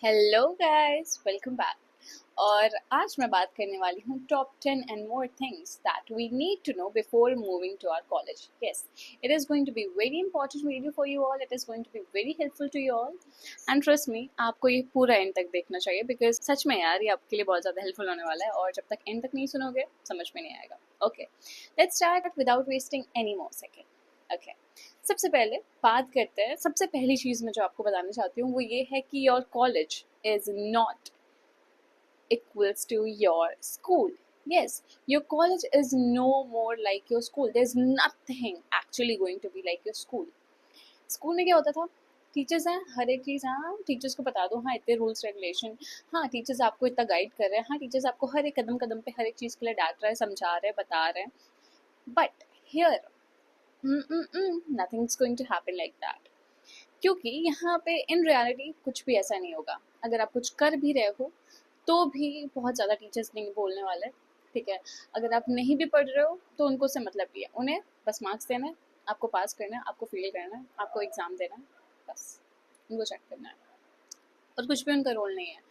Hello guys, welcome back. और आज मैं बात करने वाली हूँ top 10 and more things that we need to know before moving to our college. Yes, it is going to be very important video for you all. It is going to be very helpful to you all and trust me, आपको ये पूरा and तक देखना चाहिए because सच में यार ये आपके लिए बहुत ज़्यादा हेल्पफुल होने वाला है और जब तक एंड तक नहीं सुनोगे समझ में नहीं आएगा। Okay, let's start without wasting any more second. Okay, सबसे पहले बात करते हैं। सबसे पहली चीज़ मैं जो आपको बताना चाहती हूँ वो ये है कि your college is not equals to your school. Yes, your college is no more like your school. There's nothing actually going to be like your school. School में क्या होता था? टीचर्स हैं, हर एक चीज़, हाँ टीचर्स को बता दो, हाँ इतने रूल्स रेगुलेशन, हाँ टीचर्स आपको इतना गाइड कर रहे हैं, हाँ टीचर्स आपको हर एक कदम कदम पे हर एक चीज़ के लिए डांट रहे हैं, समझा रहे हैं, बता रहे हैं। But here nothing is going to happen like that, क्योंकि यहाँ पे इन रियलिटी कुछ भी ऐसा नहीं होगा। अगर आप कुछ कर भी रहे हो तो भी बहुत ज़्यादा टीचर्स नहीं बोलने वाले, ठीक है। अगर आप नहीं भी पढ़ रहे हो तो उनको से मतलब भी है, उन्हें बस मार्क्स देना है, आपको पास करना है, आपको फेल करना है, आपको एग्ज़ाम देना है, बस उनको चेक करना है और कुछ भी उनका रोल नहीं है।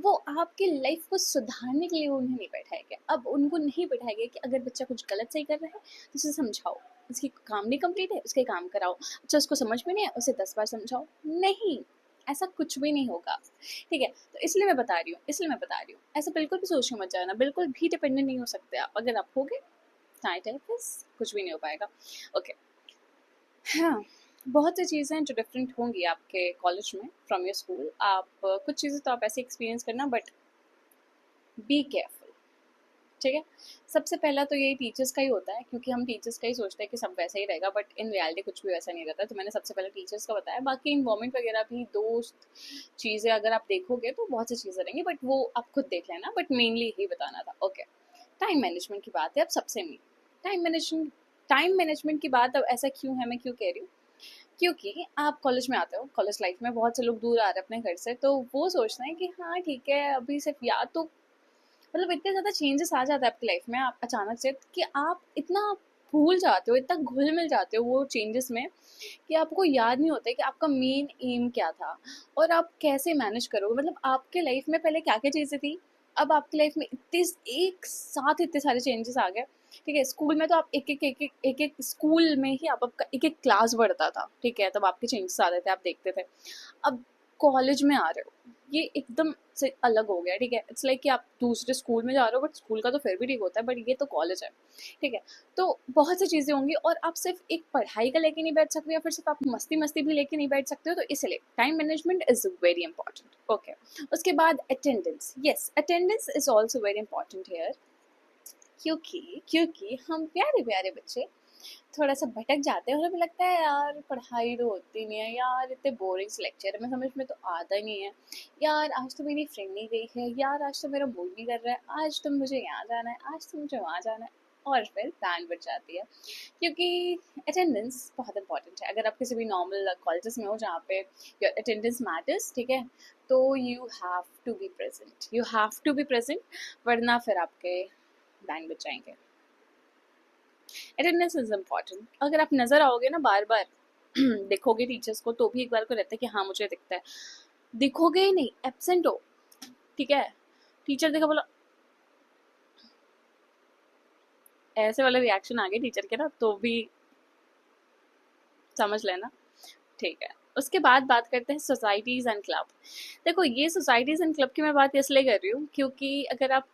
वो आपकी लाइफ को सुधारने के लिए उन्हें नहीं बैठाएंगे। अब उनको नहीं बैठाएंगे कि अगर बच्चा कुछ गलत सही कर रहा है तो उसे समझाओ, उसकी काम नहीं कंप्लीट है उसके काम कराओ, अच्छा उसको समझ में नहीं है उसे 10 बार समझाओ। नहीं, ऐसा कुछ भी नहीं होगा, ठीक है। तो इसलिए मैं बता रही हूँ, ऐसा बिल्कुल भी सोच के मत जाना, बिल्कुल भी डिपेंडेंट नहीं हो सकते आप। अगर आप होगे टाइट है बस कुछ भी नहीं हो पाएगा। ओके, हाँ, बहुत सी चीज़ें जो डिफरेंट होंगी आपके कॉलेज में फ्रॉम योर स्कूल। आप कुछ चीज़ें तो आप ऐसे एक्सपीरियंस करना, बट बी केयरफुल, ठीक है। सबसे पहला तो यही टीचर्स का ही होता है, क्योंकि हम टीचर्स का ही सोचते हैं कि सब वैसा ही रहेगा, बट इन रियलिटी कुछ भी वैसा नहीं रहता। तो मैंने सबसे पहले टीचर्स का बताया, बाकी इन्वायरमेंट वगैरह भी, दोस्त, चीज़ें अगर आप देखोगे तो बहुत सी चीज़ें रहेंगी, बट वो आप खुद देख लेना, बट मेनली यही बताना था। ओके, टाइम मैनेजमेंट की बात है अब सबसे मेन। टाइम मैनेजमेंट की बात अब ऐसा क्यों है, मैं क्यों कह रही हूँ, क्योंकि आप कॉलेज में आते हो, कॉलेज लाइफ में बहुत से लोग दूर आ रहे हैं अपने घर से, तो वो सोचते हैं कि हाँ ठीक है, अभी सिर्फ याद तो, मतलब इतने ज़्यादा चेंजेस आ जाता है आपकी लाइफ में आप अचानक से, कि आप इतना भूल जाते हो, इतना घुल मिल जाते हो वो चेंजेस में, कि आपको याद नहीं होता है कि आपका मेन एम क्या था और आप कैसे मैनेज करोगे। मतलब आपके लाइफ में पहले क्या क्या चीज़ें थी, अब आपकी लाइफ में इतने एक साथ इतने सारे चेंजेस आ गए, ठीक है। स्कूल में तो आप एक एक स्कूल में ही आप आपका एक एक क्लास बढ़ता था, ठीक है, तब आपके चेंजेस आ रहे थे, आप देखते थे। अब कॉलेज में आ रहे हो, ये एकदम से अलग हो गया, ठीक है। इट्स लाइक कि आप दूसरे स्कूल में जा रहे हो, बट स्कूल का तो फिर भी ठीक होता है, बट ये तो कॉलेज है, ठीक है। तो बहुत सी चीज़ें होंगी और आप सिर्फ एक पढ़ाई का लेके नहीं बैठ सकते, या फिर सिर्फ आप मस्ती मस्ती भी लेके नहीं बैठ सकते हो, तो इसलिए time management is very important. Okay, उसके बाद attendance. Yes, attendance is also very important here, क्योंकि हम प्यारे प्यारे बच्चे थोड़ा सा भटक जाते हैं और हमें लगता है यार पढ़ाई तो होती नहीं है, यार इतने बोरिंग से लेक्चर है, मैं समझ में तो आता ही नहीं है, यार आज तो मेरी फ्रेंड नहीं गई है, यार आज तो मेरा मूड नहीं कर रहा है, आज तो मुझे यहाँ जाना है, आज तो मुझे वहाँ जाना है, और फिर बैंड बज जाती है। क्योंकि अटेंडेंस बहुत इंपॉर्टेंट है। अगर आप किसी भी नॉर्मल कॉलेजेस में हो जहाँ पे योर अटेंडेंस मैटर्स, ठीक है, तो you have to be present, वरना फिर आपके बैंड बज जाएंगे। Attendance is important. अगर आप नज़र आओगे ना बार बार देखोगे टीचर्स को, तो भी एक बार को रहता है कि हाँ मुझे दिखता है, दिखोगे ही नहीं, एब्सेंट हो, ठीक है, टीचर देखा बोला, ऐसे वाले रिएक्शन आ गए टीचर के ना, तो भी समझ लेना, ठीक है। उसके बाद बात करते हैं सोसाइटीज़ एंड क्लब। देखो, ये सोसाइटीज़ एंड क्लब की मैं बात इसलिए कर रही हूँ क्योंकि अगर आप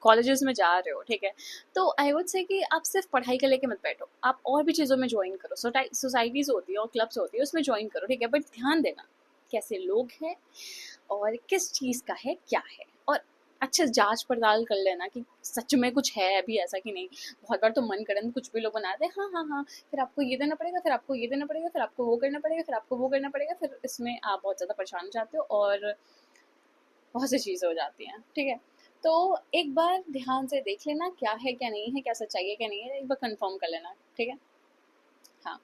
कॉलेजेस में जा रहे हो, ठीक है, तो आई वुड से कि आप सिर्फ पढ़ाई के लेके मत बैठो, आप और भी चीज़ों में ज्वाइन करो। सोसाइटीज़ होती है और क्लब्स होती है, उसमें ज्वाइन करो, ठीक है, बट ध्यान देना कैसे लोग हैं और किस चीज़ का है क्या है, और अच्छे से जांच पड़ताल कर लेना कि सच में कुछ है अभी ऐसा कि नहीं। बहुत बार तो मन करन कुछ भी लोग बनाते हैं, हाँ हाँ हाँ, फिर आपको ये देना पड़ेगा, फिर आपको ये देना पड़ेगा, फिर आपको वो करना पड़ेगा, फिर आपको वो करना पड़ेगा, फिर इसमें आप बहुत ज़्यादा परेशान हो जाते हो और बहुत सी चीज़ें हो जाती हैं, ठीक है। तो एक बार ध्यान से देख लेना क्या है क्या नहीं है, क्या सच्चाई है क्या नहीं है, एक बार कंफर्म कर लेना, ठीक है। हाँ,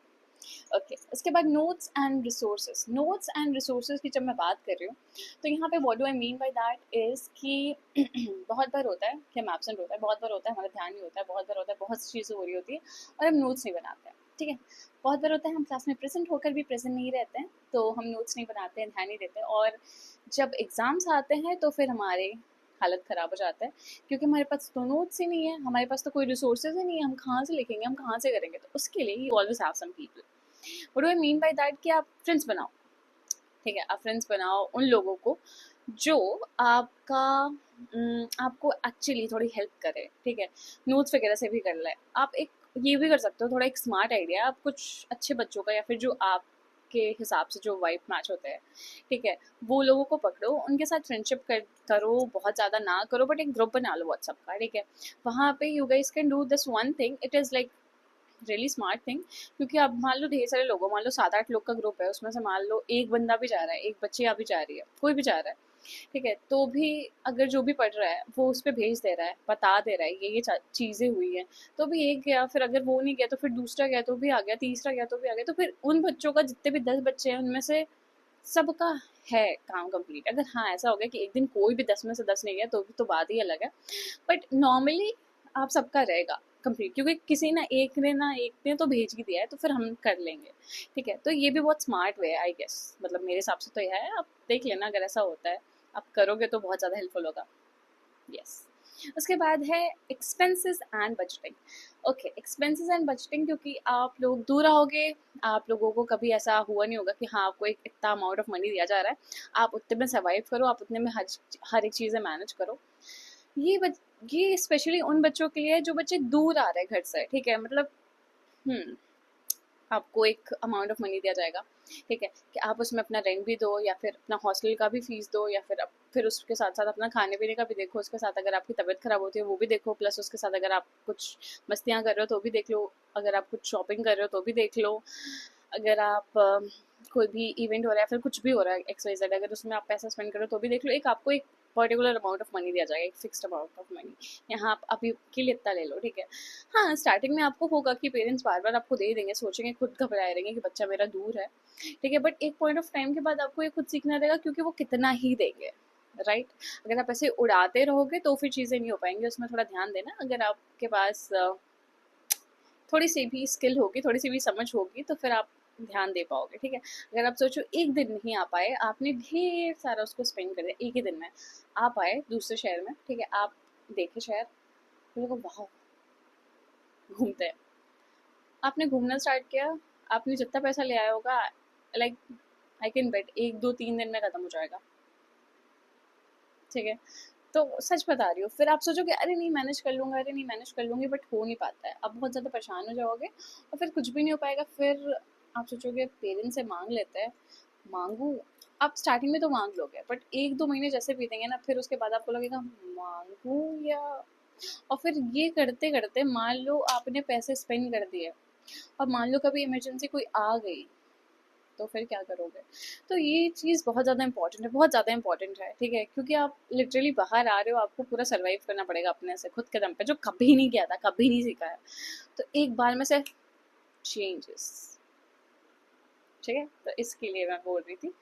ओके। उसके बाद नोट्स एंड रिसोर्सेज की जब मैं बात कर रही हूँ, तो यहाँ पे what do I mean by that is कि बहुत बार होता है कि हम एब्सेंट होता है, बहुत बार होता है हमारा ध्यान नहीं होता है, बहुत बार होता है बहुत सी चीज़ें हो रही होती है और हम नोट्स नहीं बनाते हैं, ठीक है। बहुत बार होता है हम क्लास में प्रेजेंट होकर भी प्रेजेंट नहीं रहते हैं, तो हम नोट्स नहीं बनाते हैं, ध्यान नहीं देते, और जब एग्ज़ाम्स आते हैं तो फिर हमारे हालत ख़राब हो जाता है, क्योंकि हमारे पास तो नोट्स ही नहीं है, हमारे पास तो कोई रिसोर्सेज ही नहीं है, हम कहाँ से लिखेंगे, हम कहाँ से करेंगे। तो उसके लिए you always have some people. What do I mean by that, कि आप फ्रेंड्स बनाओ। ठीक है, आप फ्रेंड्स बनाओ उन लोगों को जो आपका आपको एक्चुअली थोड़ी हेल्प करे। ठीक है, नोट्स वगैरह से भी कर ले। आप एक ये भी कर सकते हो, थोड़ा एक स्मार्ट आइडिया, आप कुछ अच्छे बच्चों का या फिर जो आपके हिसाब से जो वाइब मैच होते हैं, ठीक है, वो लोगों को पकड़ो, उनके साथ फ्रेंडशिप करो, बहुत ज़्यादा ना करो, बट एक ग्रुप बना लो व्हाट्सअप का। ठीक है, वहाँ पे you guys can do this one thing, it is like really smart thing. क्योंकि अब मान लो ढेर सारे लोगों, मान लो 7-8 लोग का ग्रुप है, उसमें से मान लो एक बंदा भी जा रहा है, एक बच्ची अभी जा रही है, कोई भी जा रहा है, ठीक है, तो भी अगर जो भी पढ़ रहा है वो उस पर भेज दे रहा है, बता दे रहा है ये चीज़ें हुई हैं, तो भी एक गया, फिर अगर वो नहीं गया तो फिर दूसरा गया तो भी आ गया, तीसरा गया तो भी आ गया, तो फिर उन बच्चों का जितने भी 10 बच्चे हैं उनमें से सबका है काम कंप्लीट। अगर हाँ ऐसा हो गया कि एक दिन कोई भी 10 में से 10 नहीं गया तो भी तो बात ही अलग है, बट नॉर्मली आप सबका रहेगा कंप्लीट, क्योंकि किसी ना एक ने तो भेज ही दिया है, तो फिर हम कर लेंगे। ठीक है, तो ये भी बहुत स्मार्ट वे है आई गेस, मतलब मेरे हिसाब से तो यह है, आप देख लेना अगर ऐसा होता है, आप करोगे तो बहुत ज़्यादा हेल्पफुल होगा। यस। उसके बाद है expenses and budgeting. Okay, expenses and budgeting, क्योंकि आप लोग दूर रहोगे, आप लोगों को कभी ऐसा हुआ नहीं होगा कि हाँ आपको एक इतना अमाउंट ऑफ मनी दिया जा रहा है, आप उतने में सर्वाइव करो, आप उतने में हर एक चीज़ें मैनेज करो। ये बच ये स्पेशली उन बच्चों के लिए है जो बच्चे दूर आ रहे हैं घर से। ठीक है, मतलब हुँ, आपको एक अमाउंट ऑफ मनी दिया जाएगा, ठीक है, कि आप उसमें अपना रेंट भी दो, या फिर अपना हॉस्टल का भी फीस दो, या फिर उसके साथ-साथ अपना खाने-पीने का भी देखो, उसके साथ अगर आपकी तबीयत खराब होती है वो भी देखो, प्लस उसके साथ अगर आप कुछ मस्तियाँ कर रहे हो तो भी देख लो, अगर आप कुछ शॉपिंग कर रहे हो तो भी देख लो, अगर आप कोई भी इवेंट हो रहा है, फिर कुछ भी हो रहा है एक्स वाई जेड, अगर उसमें आप पैसा स्पेंड करो तो भी देख लो। एक आपको एक पर्टिकुलर अमाउंट ऑफ मनी दिया जाएगा, एक फिक्स्ड अमाउंट ऑफ मनी, यहाँ आप अभी के लिए इतना ले लो। ठीक है, हाँ स्टार्टिंग में आपको होगा कि पेरेंट्स बार बार आपको दे देंगे, सोचेंगे, खुद घबराए रहेंगे कि बच्चा मेरा दूर है। ठीक है, बट एक पॉइंट ऑफ टाइम के बाद आपको ये खुद सीखना रहेगा, क्योंकि वो कितना ही देंगे, राइट। अगर आप ऐसे उड़ाते रहोगे तो फिर चीज़ें नहीं हो पाएंगी, उसमें थोड़ा ध्यान देना। अगर आपके पास थोड़ी सी भी स्किल होगी, थोड़ी सी भी समझ होगी, तो फिर आप ध्यान दे पाओगे। ठीक है, अगर आप सोचो एक दिन नहीं आ पाए, आपने ढेर सारा उसको स्पेंड कर दिया एक ही दिन में, आप आए दूसरे शहर में, ठीक है, आप देखे शहर, फिर लोगों वाह घूमते हैं, आपने घूमना स्टार्ट किया, आपने जितना पैसा ले आया होगा, लाइक आई कैन बेट 1 2 3 दिन में खत्म हो जाएगा। ठीक है, तो सच बता रही हूँ, फिर आप सोचोगे अरे नहीं मैनेज कर लूँगा, अरे नहीं मैनेज कर लूँगी, बट हो नहीं पाता है, आप बहुत ज़्यादा परेशान हो जाओगे और फिर कुछ भी नहीं हो पाएगा। फिर आप सोचोगे पेरेंट्स से मांग लेते हैं, मांगू, आप स्टार्टिंग में तो मांग लोगे, बट 1 2 महीने जैसे बीतेंगे ना, फिर उसके बाद आपको लगेगा मांगू या, और फिर ये करते करते मान लो आपने पैसे स्पेंड कर दिए, और मान लो कभी इमरजेंसी कोई आ गई, तो फिर क्या करोगे। तो ये चीज़ बहुत ज़्यादा इंपॉर्टेंट है, बहुत ज़्यादा इंपॉर्टेंट है। ठीक है, क्योंकि आप लिटरली बाहर आ रहे हो, आपको पूरा सर्वाइव करना पड़ेगा अपने से, खुद के दम पे, जो कभी नहीं किया था, कभी नहीं सीखा है, तो एक बार में से चेंजेस। ठीक है, तो इसके लिए मैं बोल रही थी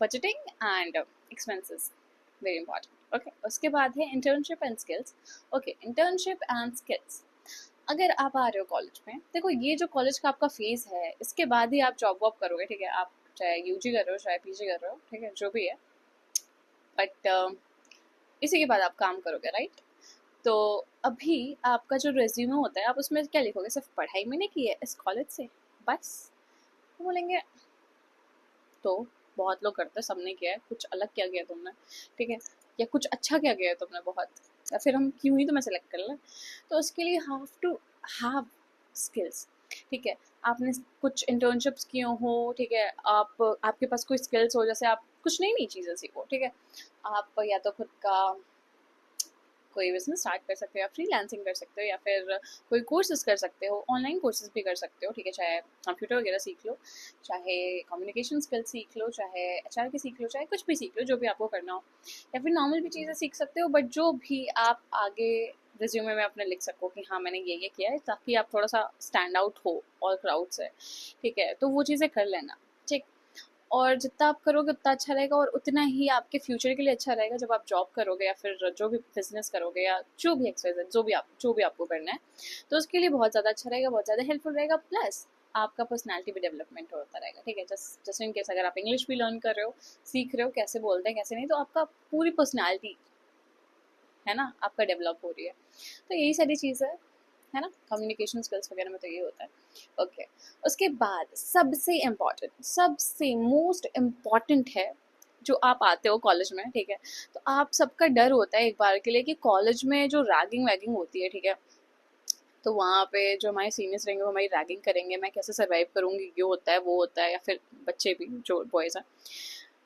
budgeting and expenses, very important. Okay, उसके बाद है internship and skills. Okay, internship and skills, अगर आप आ रहे हो कॉलेज में, देखो ये जो कॉलेज का आपका फेज है, इसके बाद ही आप जॉब वॉब करोगे। ठीक है, आप चाहे यूजी कर रहे हो चाहे पीजी कर रहे हो, ठीक है, जो भी है, बट इसी के बाद आप काम करोगे, राइट। तो अभी आपका जो रेज्यूमे होता है, आप उसमें क्या लिखोगे, सिर्फ पढ़ाई मैंने की है इस कॉलेज से, बस। तो बोलेंगे तो बहुत लोग करते हैं, सबने किया है, कुछ अलग क्या किया तुमने, ठीक है, या कुछ अच्छा क्या किया है तुमने बहुत, या फिर हम क्यों ही तुम्हें सेलेक्ट कर लें। तो उसके लिए हाव टू हैव स्किल्स। ठीक है, आपने कुछ इंटर्नशिप्स किए हो, ठीक है, आप आपके पास कोई स्किल्स हो, जैसे आप कुछ नई नई चीज़ें सीखो। ठीक है, आप या तो खुद का कोई बिजनेस स्टार्ट कर सकते हो, या फ्रीलांसिंग कर सकते हो, या फिर कोई कोर्सेज कर सकते हो, ऑनलाइन कोर्सेज भी कर सकते हो। ठीक है, चाहे कंप्यूटर वगैरह सीख लो, चाहे कम्युनिकेशन स्किल्स सीख लो, चाहे एचआर की सीख लो, चाहे कुछ भी सीख लो, जो भी आपको करना हो, या फिर नॉर्मल भी चीज़ें सीख सकते हो, बट जो भी आप आगे रिज्यूमे में अपने लिख सको कि हाँ मैंने ये किया है, ताकि आप थोड़ा सा स्टैंड आउट हो और क्राउड से। ठीक है, तो वो चीज़ें कर लेना। ठीक, और जितना आप करोगे उतना अच्छा रहेगा, और उतना ही आपके फ्यूचर के लिए अच्छा रहेगा जब आप जॉब करोगे, या फिर जो भी बिजनेस करोगे, या जो भी एक्सरसाइज जो भी आपको करना है, तो उसके लिए बहुत ज़्यादा अच्छा रहेगा, बहुत ज़्यादा हेल्पफुल रहेगा। प्लस आपका पर्सनैलिटी भी डेवलपमेंट होता रहेगा, ठीक है। जस्ट इन केस अगर आप इंग्लिश भी लर्न कर रहे हो, सीख रहे हो कैसे बोलते हैं कैसे नहीं, तो आपका पूरी पर्सनैलिटी है ना आपका डेवलप हो रही है। तो यही सारी चीज़ है ना, कम्युनिकेशन स्किल्स वगैरह में तो ये होता है। ओके, उसके बाद सबसे इम्पॉर्टेंट, सबसे मोस्ट इम्पॉर्टेंट है, जो आप आते हो कॉलेज में, ठीक है, तो आप सबका डर होता है एक बार के लिए कि कॉलेज में जो रैगिंग वैगिंग होती है, ठीक है, तो वहाँ पे जो हमारे सीनियर्स रहेंगे वो हमारी रैगिंग करेंगे, मैं कैसे सर्वाइव करूँगी, ये होता है वो होता है, या फिर बच्चे भी जो बॉयज़ हैं।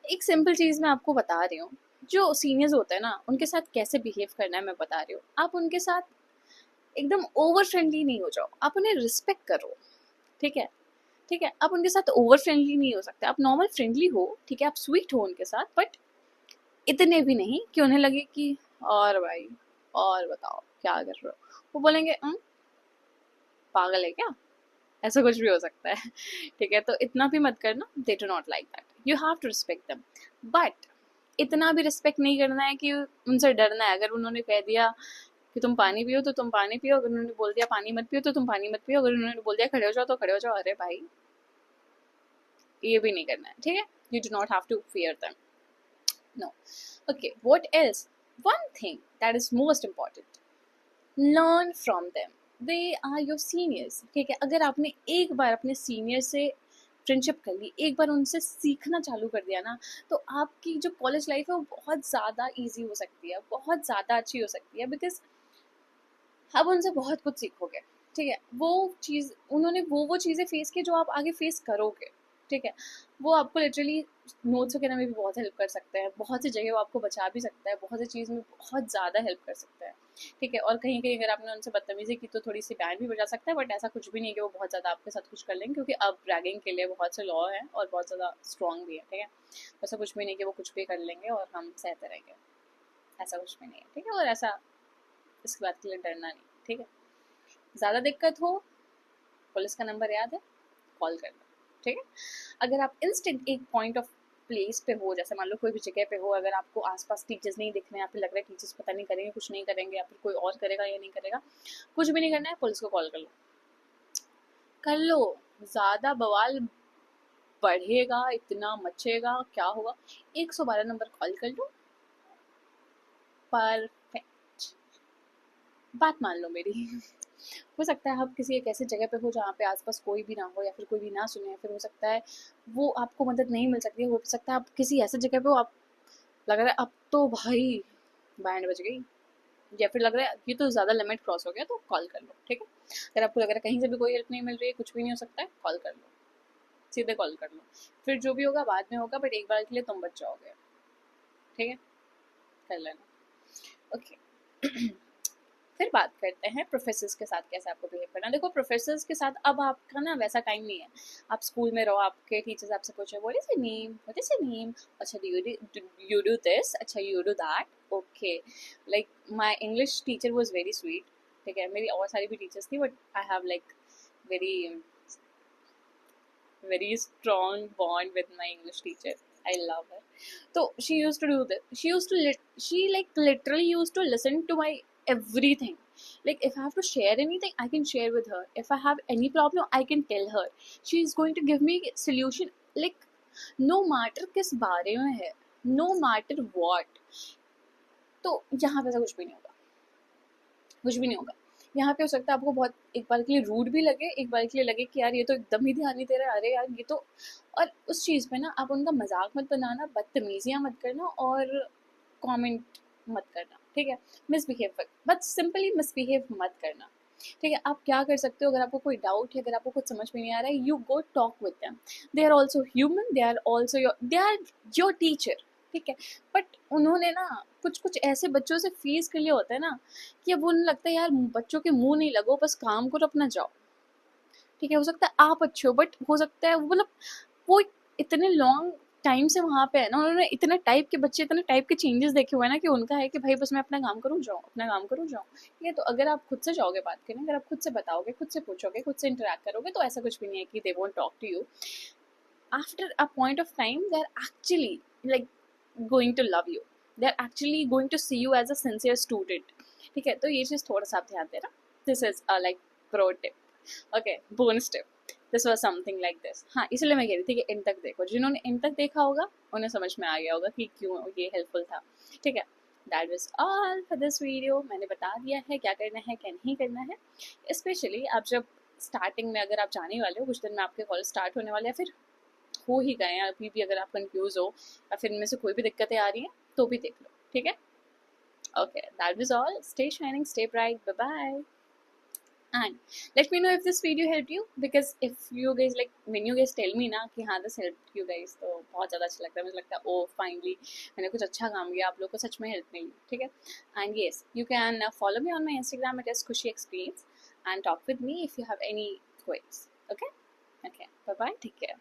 एक सिंपल चीज़ मैं आपको बता रही हूँ, जो सीनियर्स होते हैं ना उनके साथ कैसे बिहेव करना है मैं बता रही हूँ। आप उनके साथ एकदम ओवर फ्रेंडली नहीं हो जाओ, आप उन्हें रिस्पेक्ट करो, ठीक है, ठीक है। आप उनके साथ ओवर फ्रेंडली नहीं हो सकते, आप नॉर्मल फ्रेंडली हो, ठीक है, आप स्वीट हो उनके साथ, बट इतने भी नहीं कि उन्हें लगे कि और भाई और बताओ क्या कर रहे हो, वो बोलेंगे पागल है क्या, ऐसा कुछ भी हो सकता है ठीक है, तो इतना भी मत करना, they do not like that, you have to respect them, but इतना भी रिस्पेक्ट नहीं करना है कि उनसे डरना है। अगर उन्होंने कह दिया कि तुम पानी पियो तो तुम पानी पियो, अगर उन्होंने बोल दिया पानी मत पियो तो तुम पानी मत पियो, अगर उन्होंने बोल दिया खड़े हो जाओ तो खड़े हो जाओ, अरे भाई ये भी नहीं करना है, ठीक है, you do not have to fear them, no. Okay, what else, one thing that is most important, learn from them, they are your seniors, ठीक है। अगर आपने एक बार अपने सीनियर से फ्रेंडशिप कर ली, एक बार उनसे सीखना चालू कर दिया ना, तो आपकी जो कॉलेज लाइफ है वो बहुत ज़्यादा ईजी हो सकती है, बहुत ज़्यादा अच्छी हो सकती है, बिकॉज आप उनसे बहुत कुछ सीखोगे, ठीक है। वो चीज़ उन्होंने वो चीज़ें फेस की जो आप आगे फेस करोगे, ठीक है। वो आपको लिटरली नोट्स वगैरह में भी बहुत हेल्प कर सकते हैं, बहुत सी जगह वो आपको बचा भी सकता है, बहुत सी चीज़ में बहुत ज़्यादा हेल्प कर सकता है, ठीक है। और कहीं कहीं अगर आपने उनसे बदतमीजी की तो थोड़ी सी बैन भी बजा सकता है, बट ऐसा कुछ भी नहीं है कि वो बहुत ज़्यादा आपके साथ कुछ कर लेंगे, क्योंकि अब रैगिंग के लिए बहुत से लॉ हैं और बहुत ज़्यादा स्ट्रॉन्ग भी है, ठीक है। ऐसा कुछ भी नहीं कि वो कुछ भी कर लेंगे और हम सहते रहेंगे, ऐसा कुछ भी नहीं है, ठीक है। और ऐसा इसकी बात के लिए डरना नहीं, ठीक है। ज़्यादा दिक्कत हो, पुलिस का नंबर याद है, कॉल कर लो, ठीक है। अगर आप इंस्टेंट एक पॉइंट ऑफ प्लेस पे हो, जैसे मान लो कोई भी जगह पे हो, अगर आपको आसपास टीचर्स नहीं दिख रहे हैं, आपको लग रहा है टीचर्स पता नहीं करेंगे, कुछ नहीं करेंगे, या फिर कोई और करेगा या नहीं करेगा, कुछ भी नहीं करना है, पुलिस को कॉल कर लो, कर लो। ज़्यादा बवाल बढ़ेगा, इतना मचेगा, क्या होगा, 112 नंबर कॉल कर लो, परफेक्ट। बात मान लो मेरी हो सकता है आप किसी एक ऐसी जगह पे हो जहाँ पे आसपास कोई भी ना हो, या फिर कोई भी ना सुने, या फिर हो सकता है वो आपको मदद नहीं मिल सकती है, हो सकता है आप किसी ऐसे जगह पे हो, आप लग रहा है अब तो भाई बैंड बज गई, या फिर लग रहा है ये तो ज़्यादा लिमिट क्रॉस हो गया, तो कॉल कर लो, ठीक है। अगर आपको लग रहा है कहीं से भी कोई हेल्प नहीं मिल रही है, कुछ भी नहीं हो सकता है, कॉल कर लो, सीधे कॉल कर लो, फिर जो भी होगा बाद में होगा, बट एक बार के लिए तुम बच जाओगे, ठीक है, कर लेना। ओके फिर बात करते हैं प्रोफेसर्स के साथ कैसे आपको बिहेव करना है। देखो प्रोफेसर्स के साथ अब आपका ना वैसा टाइम नहीं है, आप स्कूल में रहो, आपके टीचर्स आपसे पूछे what is your name, what is your name, अच्छा यू डू दिस, अच्छा you do that, okay. Like my English teacher was very sweet, ठीक है, मेरी और सारी भी टीचर्स थी, but I have like very very strong bond with my English teacher. I love her. So she used to do this. She like literally used to listen to my everything. Like if I have to share anything, I can share with her. If I have any problem, I can tell her. She is going to give me solution. Like no matter किस बारे में है, no matter what. तो यहाँ पे ऐसा कुछ भी नहीं होगा, कुछ भी नहीं होगा। यहाँ पे हो सकता है आपको बहुत एक बार के लिए रूड भी लगे, एक बार के लिए लगे कि यार ये तो एकदम ही ध्यान नहीं दे रहा है, अरे यार ये तो, और उस चीज़ पे ना आप उनका मजाक मत बनाना, बदतमीजियाँ मत करना और कमेंट मत करना, ठीक है। मिसबिहेव बट सिंपली मिसबिहेव मत करना, ठीक है। आप क्या कर सकते हो, अगर आपको कोई डाउट है, अगर आपको कुछ समझ में नहीं आ रहा है, you go talk with them, they are also human, they are your teacher, ठीक है। बट उन्होंने ना कुछ कुछ ऐसे बच्चों से फेस कर लिया होता है ना कि अब उन्हें लगता है यार बच्चों के मुंह नहीं लगो, बस काम करो अपना जाओ, ठीक है। हो सकता है आप अच्छे हो, बट हो सकता है वो मतलब वो इतने लॉन्ग टाइम से वहाँ पे है ना, उन्होंने इतने टाइप के बच्चे, इतने टाइप के चेंजेस देखे हुए हैं ना, कि उनका है कि भाई बस मैं अपना काम करूँ जाऊँ, अपना काम करूँ जाऊँ, ठीक है। तो अगर आप खुद से जाओगे बात करने, अगर आप खुद से बताओगे, खुद से पूछोगे, खुद से इंटरेक्ट करोगे, तो ऐसा कुछ भी नहीं है कि they won't talk to you. After a point of time they are actually like going to love you, they're actually going to see you as a sincere student, ठीक है। तो ये चीज़ थोड़ा सा आप ध्यान देना, this is like pro tip, okay bonus tip. This was something like this. हाँ, इसलिए मैं कह रही थी कि एंड तक देखो, जिन्होंने एंड तक देखा होगा उन्हें समझ में आ गया होगा कि क्यों ये हेल्पफुल था। ठीक है, that was all for this video. मैंने बता दिया है क्या करना है क्या नहीं करना है। स्पेशली आप जब स्टार्टिंग में अगर आप जाने वाले हो, कुछ दिन में आपके कॉलेज स्टार्ट होने वाले, या फिर हो ही गए हैं अभी भी, अगर आप कंफ्यूज हो या फिर इनमें से कोई भी दिक्कतें आ रही हैं तो भी देख लो। ठीक है, okay, that was all. Stay shining, stay bright, bye bye, and let me know if this video helped you, because if you guys like, when you guys tell me ना कि हाँ this helped you guys, तो बहुत ज़्यादा अच्छा लगता है। मुझे लगता है ओ फाइनली मैंने कुछ अच्छा काम किया, आप लोग को सच में हेल्प मिली। ठीक है, and yes, you can follow me on my Instagram, it is Khushi Explains, and talk with me if you have any queries. Okay, okay, bye bye, take care.